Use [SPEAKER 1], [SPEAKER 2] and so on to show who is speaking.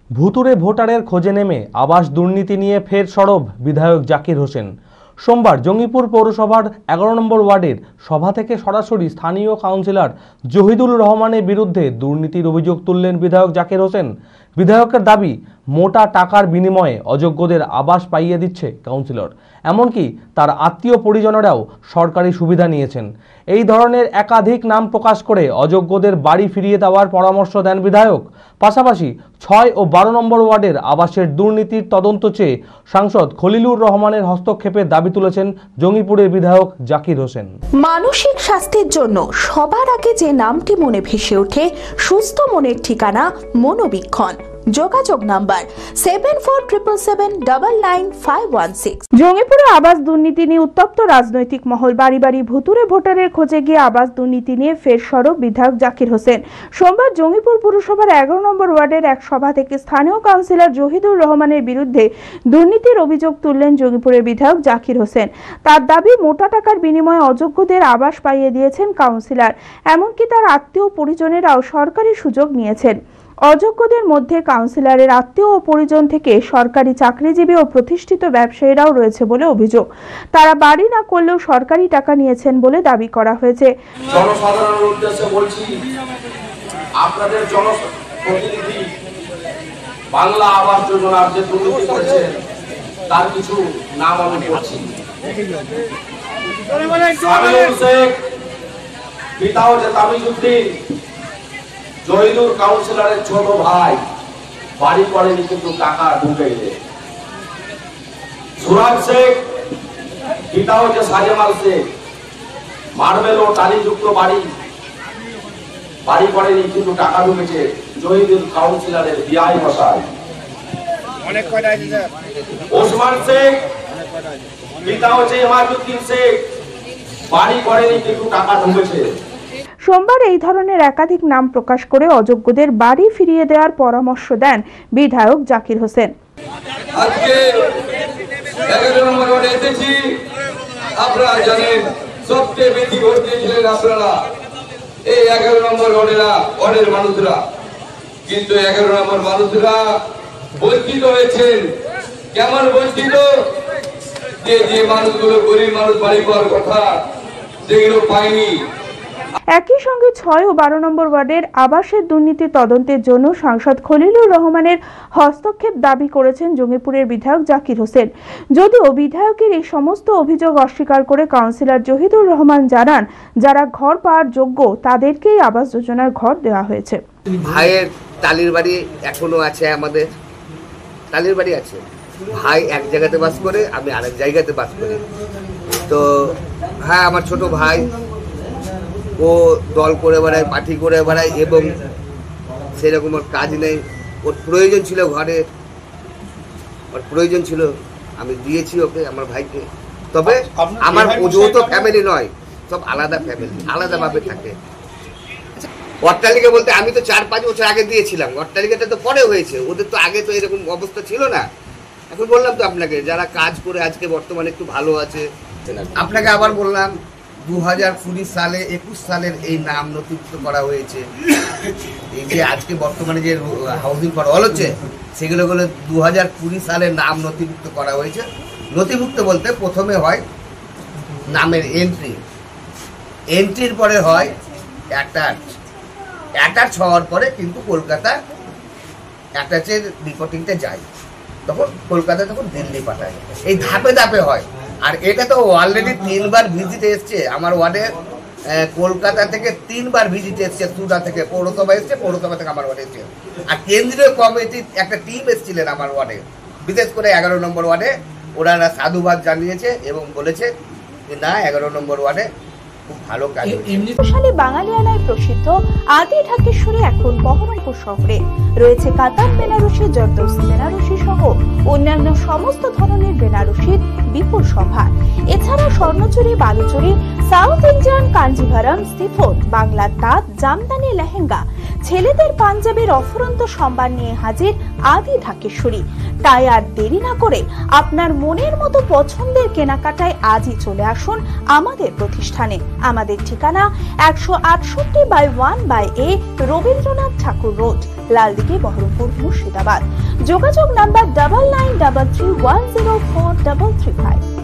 [SPEAKER 1] ভুতুড়ে ভোটারের খোঁজে নেমে আবাস দুর্নীতি নিয়ে ফের সরব বিধায়ক জাকির হোসেন। সোমবার জঙ্গিপুর পৌরসভার 11 নম্বর ওয়ার্ডের সভা থেকে সরাসরি স্থানীয় কাউন্সিলর জহিদুল রহমানের বিরুদ্ধে দুর্নীতির অভিযোগ তুললেন বিধায়ক জাকির হোসেন। বিধায়কের দাবি, মোটা টাকার বিনিময়ে অযোগ্যদের আবাস পাইয়ে দিচ্ছে কাউন্সিলর, এমনকি তার আত্মীয় পরিজনেরাও সরকারি সুবিধা নিয়েছেন। এই ধরনের একাধিক নাম প্রকাশ করে অযোগ্যদের বাড়ি ফিরিয়ে দেওয়ার পরামর্শ দেন বিধায়ক। পাশাপাশি 6 ও 12 নম্বর ওয়ার্ডের আবাসের দুর্নীতির তদন্ত চেয়ে সাংসদ খলিলুর রহমানের হস্তক্ষেপের দাবি তুলেছেন জঙ্গিপুরের বিধায়ক জাকির হোসেন।
[SPEAKER 2] মানসিক স্বাস্থ্যের জন্য সবার আগে যে নামটি মনে ভেসে ওঠে, সুস্থ মনের ঠিকানা মনোবীক্ষণ। যোগাযোগ নাম্বার 7477799516।
[SPEAKER 3] জঙ্গিপুরে আবাস দুর্নীতি নিয়ে উত্তপ্ত রাজনৈতিক মহল। বাড়ি বাড়ি ভুতুড়ে ভোটারের খোঁজে গিয়ে আবাস দুর্নীতি নিয়ে ফের সরব বিধায়ক জাকির হোসেন। সোমবার জঙ্গিপুর পুরসভার 11 নম্বর ওয়ার্ডের এক সভা থেকে স্থানীয় কাউন্সিলর জহিদুর রহমানের বিরুদ্ধে দুর্নীতির অভিযোগ তুললেন জঙ্গিপুরের বিধায়ক জাকির হোসেন। তার দাবি, মোটা টাকার বিনিময়ে অযোগ্যদের আবাস পাইয়ে দিয়েছেন কাউন্সিলর, এমনকি তার আত্মীয় পরিজনেরাও সরকারি সুযোগ নিয়েছেন। অযোগ্যদের মধ্যে কাউন্সিলরের আত্মীয় ও পরিজন থেকে সরকারি চাকরিজীবী ও প্রতিষ্ঠিত ব্যবসায়ীরাও রয়েছে বলে অভিযোগ। তারা বাড়ি না করলেও সরকারি টাকা নিয়েছেন বলে দাবি করা হয়েছে।
[SPEAKER 4] জনসাধারণের উদ্দেশ্যে বলছি, আপনাদের জনপ্রতিনিধি বাংলা আবাস যোজনার যে দুর্নীতি করেছে তার কিছু নাম আমি বলছি। পিতা হচ্ছে তামিজউদ্দিন, জহিদুর কাউন্সিলরের ছোট ভাই, বাড়ি করেনি কিন্তু টাকা ঢুকেছে। সুরাজ শেখ, পিতা হচ্ছে সাজেমাল শেখ, মার্বেল ও টালিযুক্ত বাড়ি করেনি কিন্তু টাকা ঢুকেছে জহিদুর কাউন্সিলরের বিআই মশাই। ওসমান শেখ, পিতা হচ্ছে ইমাদুদ্দিন শেখ, বাড়ি করেনি কিন্তু টাকা ঢুকেছে।
[SPEAKER 3] সোমবার এই ধরনের একাধিক নাম প্রকাশ করে অযোগ্যদের বাড়ি ফিরিয়ে দেওয়ার পরামর্শ দেন বিধায়ক জাকির হোসেন।
[SPEAKER 5] আজকে 11 নম্বর ওয়ার্ডে এসেছি, আপনারা জানেন সবচেয়ে বেশি ভোট দিয়েছিলেন আপনারা এই 11 নম্বর ওয়ার্ডের মানুষরা, কিন্তু 11 নম্বর মানুষরা বঞ্চিত হয়েছেন। কেমন বঞ্চিত? যে মানুষগুলো গরিব মানুষ বাড়ি পাওয়ার কথা সেগুলো পায়নি।
[SPEAKER 3] একই সঙ্গে 6 ও 12 নম্বর ওয়ার্ডের আবাসের দুর্নীতি তদন্তের জন্য সাংসদ খলিলুর রহমানের হস্তক্ষেপ দাবি করেছেন জঙ্গিপুরের বিধায়ক জাকির হোসেন। যদিও বিধায়কের এই সমস্ত অভিযোগ অস্বীকার করে কাউন্সিলর জহিদুর রহমান জানান, যারা ঘর পাওয়ার যোগ্য তাদেরকেই আবাস যোজনার ঘর দেওয়া হয়েছে।
[SPEAKER 6] ভাইয়ের টালির বাড়ি এখনো আছে, আমাদের টালির বাড়ি আছে। ভাই এক জায়গাতে বাস করে, আমি আরেক জায়গাতে বাস করি। তো হ্যাঁ, আমার ছোট ভাই ও দল করে বেড়ায়, পার্টি করে বেড়ায় এবং সেরকম ওর কাজ নেই। ওর প্রয়োজন ছিল, ঘরে ওর প্রয়োজন ছিল, আমি দিয়েছি ওকে, আমার ভাইকে। তবে আমার যৌথ ফ্যামিলি নয়, সব আলাদা ফ্যামিলি, আলাদাভাবে থাকে। অট্টালিকা বলতে আমি তো 4-5 বছর আগে দিয়েছিলাম, অট্টালিকাটা তো পরে হয়েছে, ওদের তো আগে তো এরকম অবস্থা ছিল না। এখন বললাম তো আপনাকে, যারা কাজ করে আজকে বর্তমানে একটু ভালো আছে। আপনাকে আবার বললাম, 2020 সালে 21 সালের এই নাম নথিভুক্ত করা হয়েছে। এই যে আজকে বর্তমানে যে হাউজিং ফর অল হচ্ছে, সেগুলো 2020 সালের নাম নথিভুক্ত করা হয়েছে। নথিভুক্ত বলতে প্রথমে হয় নামের এন্ট্রির পরে হয় অ্যাটাচ হওয়ার পরে কিন্তু কলকাতা অ্যাটাচের রিপোর্টিংটা যায়, তখন কলকাতা তখন দিল্লি পাঠায়। এই ধাপে ধাপে হয়। আর এটা তো অলরেডি 3 বার ভিজিট এসছে আমার ওয়ার্ডে, কলকাতা থেকে 3 বার ভিজিট এসছে, সুরা থেকে পৌরসভা এসছে, পৌরসভা থেকে আমার ওয়ার্ডে এসছে। আর কেন্দ্রীয় কমিটির একটা টিম এসেছিলেন আমার ওয়ার্ডে, বিশেষ করে 11 নম্বর ওয়ার্ডে। ওনারা সাধুবাদ জানিয়েছে এবং বলেছে যে না, 11 নম্বর ওয়ার্ডে খুব ভালো কাজ।
[SPEAKER 2] বাঙালিয়ানায় প্রসিদ্ধ আদি ঢাকেশ্বরী এখন বহরমপুর শহরে রয়েছে কাতার বেনারসি, জর্দোসি বেনারসি সহ অন্যান্য সমস্ত ধরনের বেনারসির বিপুল সম্ভার। এছাড়া Swarnachuri, Baluchari, south Indian Kanjivaram, chiffon, বাংলার তাঁত, জামদানি, লেহেঙ্গা, ছেলেদের পাঞ্জাবের অফুরন্ত সম্ভার নিয়ে হাজির আদি ঢাকেশ্বরী। তাই আর দেরি না করে আপনার মনের মতো পছন্দের কেনাকাটায় আজই চলে আসুন আমাদের প্রতিষ্ঠানে। আমাদের ঠিকানা 168/1/A রবীন্দ্রনাথ ঠাকুর রোড, লালদিঘি, বহরমপুর, মুর্শিদাবাদ। যোগাযোগ নাম্বার 9933104335।